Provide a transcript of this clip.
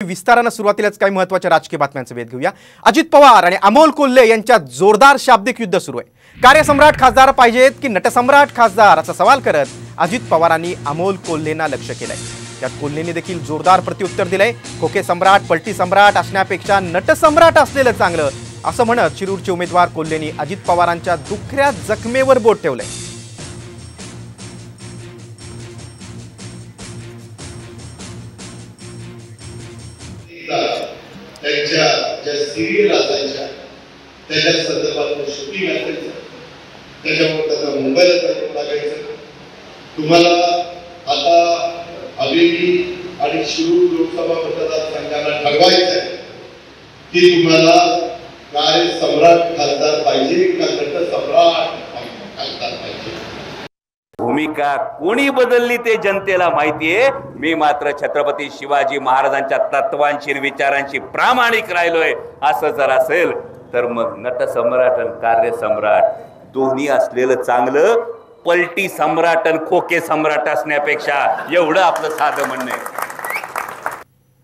विस्तारानं सुरुवातीलाच काही महत्त्वाच्या राजकीय बातम्यांचा वेध घेऊया। अजित पवार आणि अमोल कोल्हे यांच्यात जोरदार शाब्दिक युद्ध सुरू आहे। कार्यसम्राट खासदार पाहिजेत की नटसम्राट खासदार असा सवाल करत अजित पवारांनी अमोल कोल्हेंना लक्ष्य केलंय। त्यात कोल्हेंनी देखील जोरदार प्रत्युत्तर दिलंय। खोके सम्राट पलटी सम्राट असण्यापेक्षा नटसम्राट असलेलं चांगलं असं म्हणत शिरूरचे उमेदवार कोल्हेंनी अजित पवारांच्या दुखऱ्या जखमेवर बोट ठेवलंय। त्यांच्या ज्या सिरियल असायच्या त्याच्या संदर्भात शूटिंग असायचं, त्याच्यामुळे त्यांना मुंबईला जावं लागायचं। तुम्हाला आता हवेली आणि शिरूर लोकसभा मतदारसंघाला ठरवायचं आहे की तुम्हाला कार्यसम्राट खासदार पाहिजे का नटसम्राट खासदार पाहिजे। भूमिका कोणी बदलली ते जनतेला माहितीये। मी मात्र छत्रपती शिवाजी महाराजांच्या तत्वांशी विचारांशी प्रामाणिक राहिलोय। असं जर असेल तर मग नटसम्राट आणि कार्यसम्राट दोन्ही असलेलं चांगलं, पलटी सम्राट आणि खोके सम्राट असण्यापेक्षा, एवढं आपलं साधं म्हणणं आहे।